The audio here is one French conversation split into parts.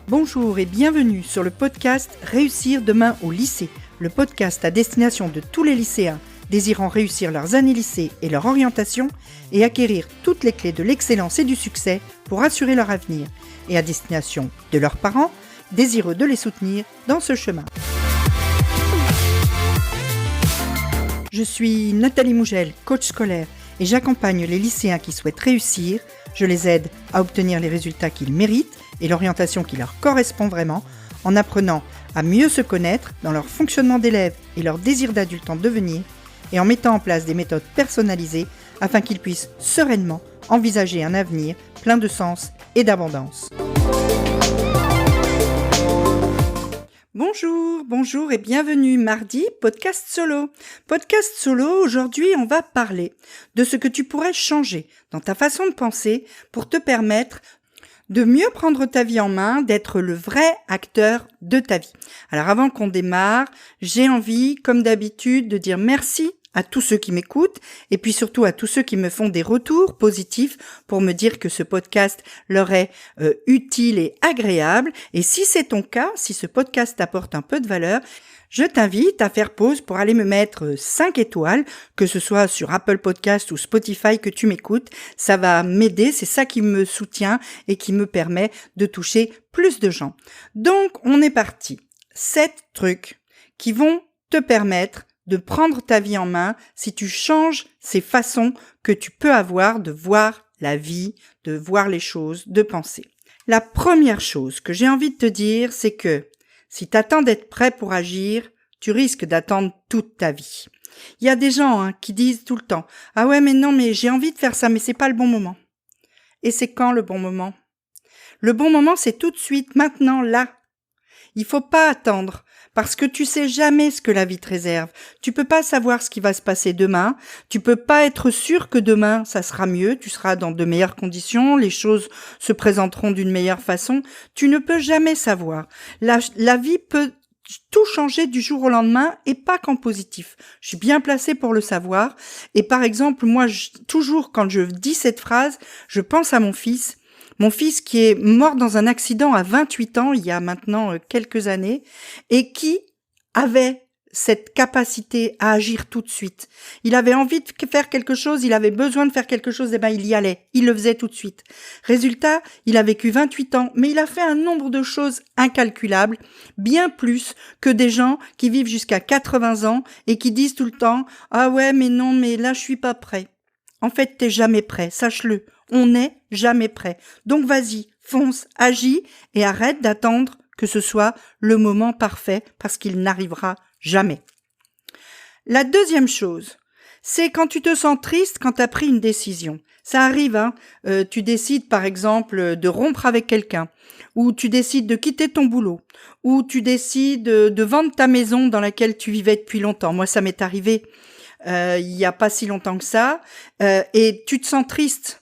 Bonjour et bienvenue sur le podcast Réussir demain au lycée, le podcast à destination de tous les lycéens désirant réussir leurs années lycée et leur orientation et acquérir toutes les clés de l'excellence et du succès pour assurer leur avenir, et à destination de leurs parents désireux de les soutenir dans ce chemin. Je suis Nathalie Mougel, coach scolaire, et j'accompagne les lycéens qui souhaitent réussir. Je les aide à obtenir les résultats qu'ils méritent et l'orientation qui leur correspond vraiment, en apprenant à mieux se connaître dans leur fonctionnement d'élève et leur désir d'adulte en devenir, et en mettant en place des méthodes personnalisées afin qu'ils puissent sereinement envisager un avenir plein de sens et d'abondance. Bonjour et bienvenue mardi, podcast solo. Podcast solo, aujourd'hui on va parler de ce que tu pourrais changer dans ta façon de penser pour te permettre de mieux prendre ta vie en main, d'être le vrai acteur de ta vie. Alors avant qu'on démarre, j'ai envie, comme d'habitude, de dire merci à tous ceux qui m'écoutent et puis surtout à tous ceux qui me font des retours positifs pour me dire que ce podcast leur est utile et agréable. Et si c'est ton cas, si ce podcast t'apporte un peu de valeur, je t'invite à faire pause pour aller me mettre 5 étoiles, que ce soit sur Apple Podcast ou Spotify que tu m'écoutes. Ça va m'aider, c'est ça qui me soutient et qui me permet de toucher plus de gens. Donc, on est parti. 7 trucs qui vont te permettre de prendre ta vie en main si tu changes ces façons que tu peux avoir de voir la vie, de voir les choses, de penser. La première chose que j'ai envie de te dire, c'est que si tu attends d'être prêt pour agir, tu risques d'attendre toute ta vie. Il y a des gens qui disent tout le temps « Ah ouais, mais non, mais j'ai envie de faire ça, mais c'est pas le bon moment. » Et c'est quand le bon moment ? Le bon moment, c'est tout de suite, maintenant, là. Il faut pas attendre, parce que tu sais jamais ce que la vie te réserve. Tu peux pas savoir ce qui va se passer demain. Tu peux pas être sûr que demain, ça sera mieux. Tu seras dans de meilleures conditions. Les choses se présenteront d'une meilleure façon. Tu ne peux jamais savoir. La vie peut tout changer du jour au lendemain et pas qu'en positif. Je suis bien placée pour le savoir. Et par exemple, moi, toujours quand je dis cette phrase, je pense à mon fils. Mon fils qui est mort dans un accident à 28 ans, il y a maintenant quelques années, et qui avait cette capacité à agir tout de suite. Il avait envie de faire quelque chose, il avait besoin de faire quelque chose, et il y allait, il le faisait tout de suite. Résultat, il a vécu 28 ans, mais il a fait un nombre de choses incalculables, bien plus que des gens qui vivent jusqu'à 80 ans et qui disent tout le temps « Ah ouais, mais non, mais là je suis pas prêt ». En fait, t'es jamais prêt, sache-le. On n'est jamais prêt. Donc vas-y, fonce, agis et arrête d'attendre que ce soit le moment parfait parce qu'il n'arrivera jamais. La deuxième chose, c'est quand tu te sens triste quand tu as pris une décision. Ça arrive, tu décides par exemple de rompre avec quelqu'un, ou tu décides de quitter ton boulot, ou tu décides de vendre ta maison dans laquelle tu vivais depuis longtemps. Moi, ça m'est arrivé il y a pas si longtemps que ça, et tu te sens triste.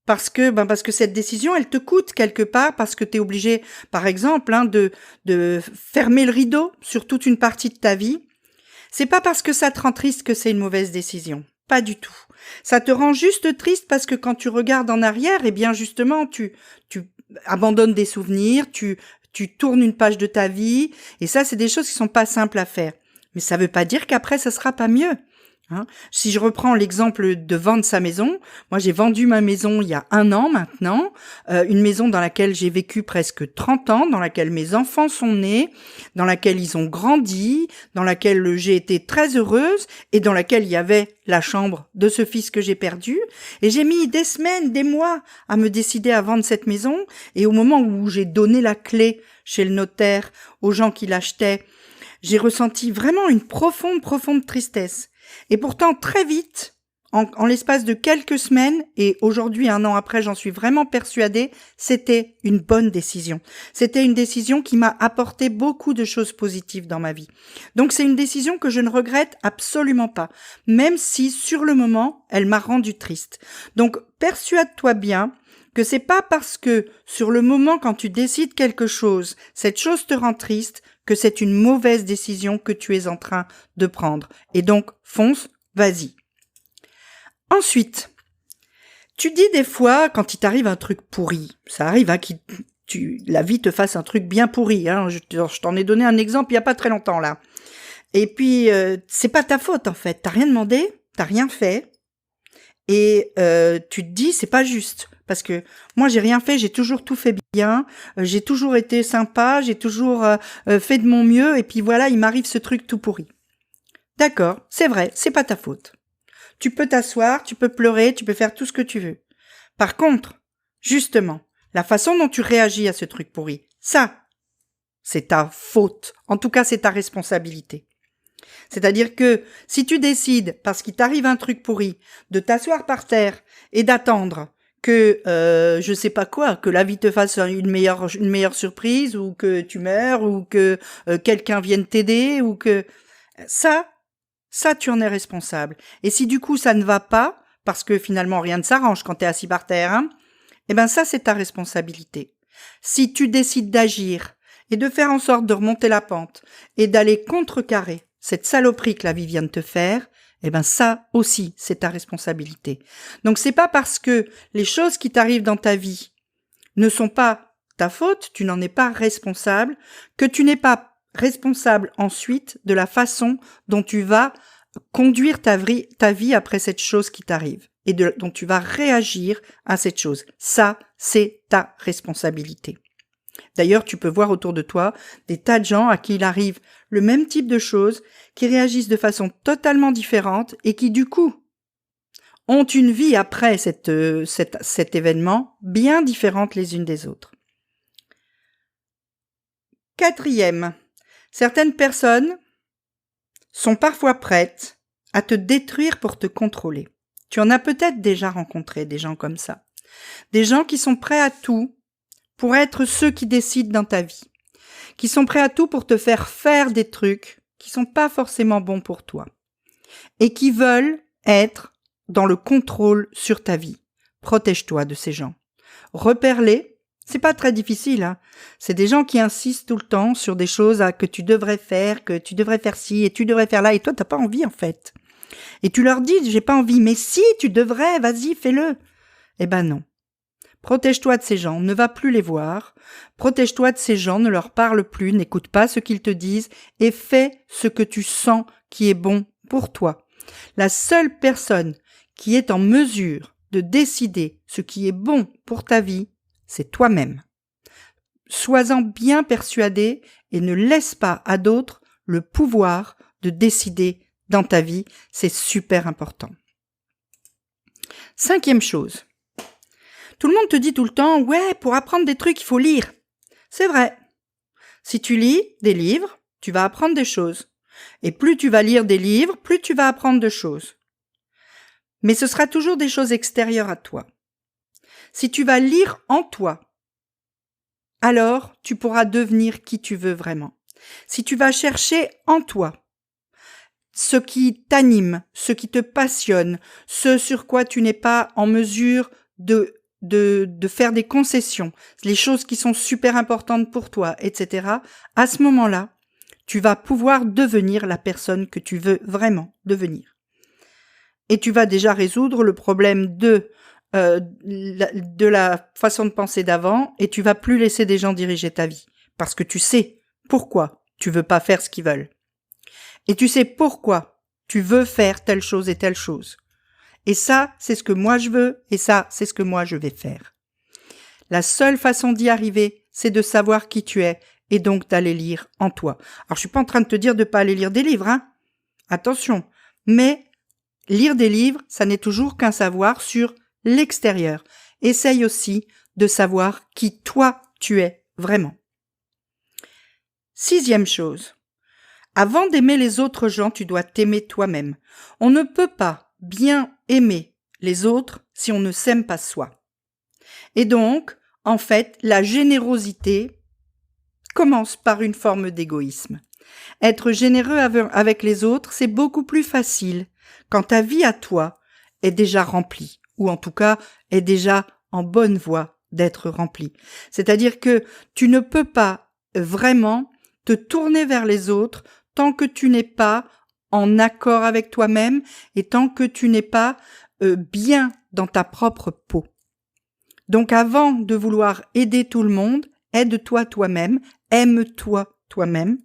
Parce que cette décision, elle te coûte quelque part, parce que tu es obligé, par exemple, de fermer le rideau sur toute une partie de ta vie. C'est pas parce que ça te rend triste que c'est une mauvaise décision. Pas du tout. Ça te rend juste triste parce que quand tu regardes en arrière, eh bien justement, tu abandonnes des souvenirs, tu tournes une page de ta vie, et ça, c'est des choses qui sont pas simples à faire. Mais ça veut pas dire qu'après, ça sera pas mieux. Si je reprends l'exemple de vendre sa maison, moi j'ai vendu ma maison il y a 1 an maintenant, une maison dans laquelle j'ai vécu presque 30 ans, dans laquelle mes enfants sont nés, dans laquelle ils ont grandi, dans laquelle j'ai été très heureuse et dans laquelle il y avait la chambre de ce fils que j'ai perdu. Et j'ai mis des semaines, des mois à me décider à vendre cette maison, et au moment où j'ai donné la clé chez le notaire aux gens qui l'achetaient, j'ai ressenti vraiment une profonde tristesse. Et pourtant, très vite, en l'espace de quelques semaines, et aujourd'hui, 1 an après, j'en suis vraiment persuadée, c'était une bonne décision. C'était une décision qui m'a apporté beaucoup de choses positives dans ma vie. Donc, c'est une décision que je ne regrette absolument pas, même si, sur le moment, elle m'a rendu triste. Donc, persuade-toi bien que c'est pas parce que, sur le moment, quand tu décides quelque chose, cette chose te rend triste, que c'est une mauvaise décision que tu es en train de prendre. Et donc, fonce, vas-y. Ensuite, tu dis des fois, quand il t'arrive un truc pourri, ça arrive, la vie te fasse un truc bien pourri. Hein. Je t'en ai donné un exemple il y a pas très longtemps là. Et puis c'est pas ta faute en fait. T'as rien demandé, t'as rien fait, et tu te dis c'est pas juste parce que moi j'ai rien fait, j'ai toujours tout fait bien, j'ai toujours été sympa, j'ai toujours fait de mon mieux, et puis voilà il m'arrive ce truc tout pourri. D'accord, c'est vrai, c'est pas ta faute. Tu peux t'asseoir, tu peux pleurer, tu peux faire tout ce que tu veux. Par contre, justement, la façon dont tu réagis à ce truc pourri, ça, c'est ta faute. En tout cas, c'est ta responsabilité. C'est-à-dire que si tu décides, parce qu'il t'arrive un truc pourri, de t'asseoir par terre et d'attendre que, je sais pas quoi, que la vie te fasse une meilleure surprise, ou que tu meurs, ou que quelqu'un vienne t'aider, ou que... Ça, tu en es responsable. Et si du coup ça ne va pas, parce que finalement rien ne s'arrange quand t'es assis par terre, hein, eh ben ça c'est ta responsabilité. Si tu décides d'agir et de faire en sorte de remonter la pente et d'aller contrecarrer cette saloperie que la vie vient de te faire, eh ben ça aussi c'est ta responsabilité. Donc c'est pas parce que les choses qui t'arrivent dans ta vie ne sont pas ta faute, tu n'en es pas responsable, que tu n'es pas responsable ensuite de la façon dont tu vas conduire ta vie après cette chose qui t'arrive et dont tu vas réagir à cette chose. Ça, c'est ta responsabilité. D'ailleurs, tu peux voir autour de toi des tas de gens à qui il arrive le même type de choses, qui réagissent de façon totalement différente et qui, du coup, ont une vie après cet événement bien différente les unes des autres. Quatrième, certaines personnes sont parfois prêtes à te détruire pour te contrôler. Tu en as peut-être déjà rencontré des gens comme ça. Des gens qui sont prêts à tout pour être ceux qui décident dans ta vie. Qui sont prêts à tout pour te faire des trucs qui sont pas forcément bons pour toi. Et qui veulent être dans le contrôle sur ta vie. Protège-toi de ces gens. Repère-les. C'est pas très difficile, hein. C'est des gens qui insistent tout le temps sur des choses que tu devrais faire ci, et tu devrais faire là, et toi, t'as pas envie, en fait. Et tu leur dis, j'ai pas envie, mais si, tu devrais, vas-y, fais-le. Eh ben non. Protège-toi de ces gens, ne va plus les voir. Protège-toi de ces gens, ne leur parle plus, n'écoute pas ce qu'ils te disent, et fais ce que tu sens qui est bon pour toi. La seule personne qui est en mesure de décider ce qui est bon pour ta vie, c'est toi-même. Sois-en bien persuadé et ne laisse pas à d'autres le pouvoir de décider dans ta vie. C'est super important. Cinquième chose. Tout le monde te dit tout le temps, ouais, pour apprendre des trucs, il faut lire. C'est vrai. Si tu lis des livres, tu vas apprendre des choses. Et plus tu vas lire des livres, plus tu vas apprendre de choses. Mais ce sera toujours des choses extérieures à toi. Si tu vas lire en toi, alors tu pourras devenir qui tu veux vraiment. Si tu vas chercher en toi ce qui t'anime, ce qui te passionne, ce sur quoi tu n'es pas en mesure de faire des concessions, les choses qui sont super importantes pour toi, etc., à ce moment-là, tu vas pouvoir devenir la personne que tu veux vraiment devenir. Et tu vas déjà résoudre le problème de la façon de penser d'avant, et tu vas plus laisser des gens diriger ta vie. Parce que tu sais pourquoi tu veux pas faire ce qu'ils veulent. Et tu sais pourquoi tu veux faire telle chose et telle chose. Et ça, c'est ce que moi je veux, et ça, c'est ce que moi je vais faire. La seule façon d'y arriver, c'est de savoir qui tu es, et donc d'aller lire en toi. Alors je suis pas en train de te dire de pas aller lire des livres, hein. Attention. Mais lire des livres, ça n'est toujours qu'un savoir sur l'extérieur. Essaye aussi de savoir qui toi tu es vraiment. Sixième chose. Avant d'aimer les autres gens, tu dois t'aimer toi-même. On ne peut pas bien aimer les autres si on ne s'aime pas soi. Et donc, en fait, la générosité commence par une forme d'égoïsme. Être généreux avec les autres, c'est beaucoup plus facile quand ta vie à toi est déjà remplie, ou en tout cas est déjà en bonne voie d'être remplie. C'est-à-dire que tu ne peux pas vraiment te tourner vers les autres tant que tu n'es pas en accord avec toi-même et tant que tu n'es pas bien dans ta propre peau. Donc avant de vouloir aider tout le monde, aide-toi toi-même, aime-toi toi-même,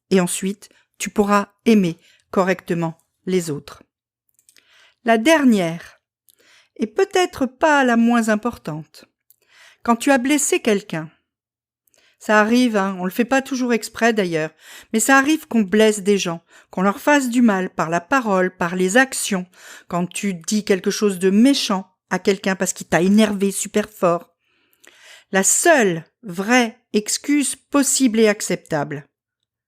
et ensuite, tu pourras aimer correctement les autres. La dernière, et peut-être pas la moins importante, quand tu as blessé quelqu'un, ça arrive, on le fait pas toujours exprès d'ailleurs, mais ça arrive qu'on blesse des gens, qu'on leur fasse du mal par la parole, par les actions, quand tu dis quelque chose de méchant à quelqu'un parce qu'il t'a énervé super fort. La seule vraie excuse possible et acceptable,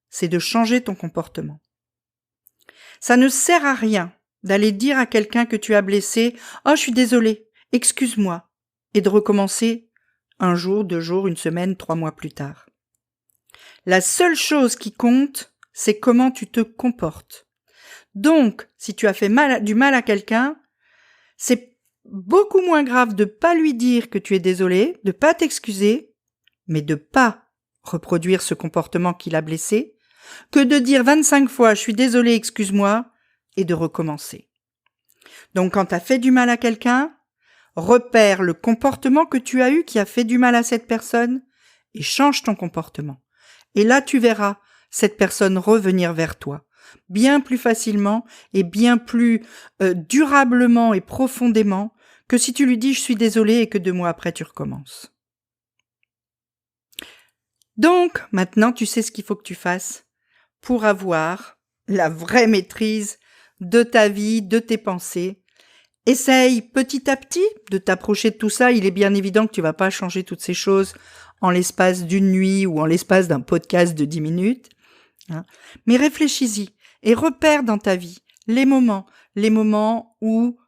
c'est de changer ton comportement. Ça ne sert à rien d'aller dire à quelqu'un que tu as blessé « Oh, je suis désolé, excuse-moi » et de recommencer 1 jour, 2 jours, 1 semaine, 3 mois plus tard. La seule chose qui compte, c'est comment tu te comportes. Donc, si tu as fait du mal à quelqu'un, c'est beaucoup moins grave de pas lui dire que tu es désolé, de pas t'excuser, mais de pas reproduire ce comportement qui l'a blessé, que de dire 25 fois « je suis désolé, excuse-moi » et de recommencer. Donc, quand tu as fait du mal à quelqu'un, repère le comportement que tu as eu qui a fait du mal à cette personne et change ton comportement. Et là, tu verras cette personne revenir vers toi, bien plus facilement et bien plus durablement et profondément que si tu lui dis « je suis désolé » et que 2 mois après, tu recommences. Donc, maintenant, tu sais ce qu'il faut que tu fasses pour avoir la vraie maîtrise de ta vie, de tes pensées. Essaye petit à petit de t'approcher de tout ça. Il est bien évident que tu vas pas changer toutes ces choses en l'espace d'une nuit ou en l'espace d'un podcast de 10 minutes. Mais réfléchis-y et repère dans ta vie les moments où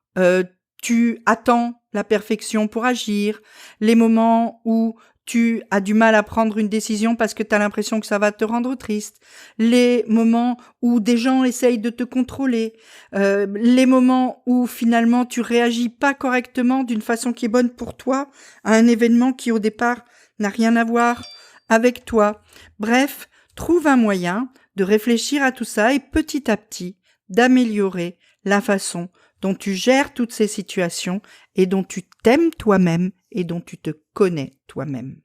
tu attends la perfection pour agir, les moments où tu as du mal à prendre une décision parce que tu as l'impression que ça va te rendre triste, les moments où des gens essayent de te contrôler, les moments où finalement tu réagis pas correctement d'une façon qui est bonne pour toi à un événement qui au départ n'a rien à voir avec toi. Bref, trouve un moyen de réfléchir à tout ça et petit à petit d'améliorer la façon dont tu gères toutes ces situations et dont tu t'aimes toi-même et dont tu te connais toi-même.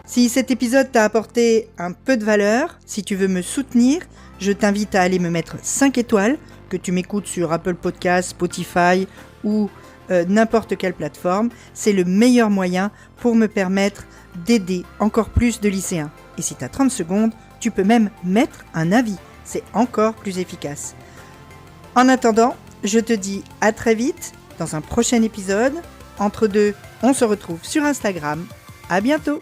Si cet épisode t'a apporté un peu de valeur, si tu veux me soutenir, je t'invite à aller me mettre 5 étoiles, que tu m'écoutes sur Apple Podcasts, Spotify ou n'importe quelle plateforme. C'est le meilleur moyen pour me permettre d'aider encore plus de lycéens. Et si tu as 30 secondes, tu peux même mettre un avis. C'est encore plus efficace. En attendant, je te dis à très vite dans un prochain épisode. Entre deux, on se retrouve sur Instagram. À bientôt!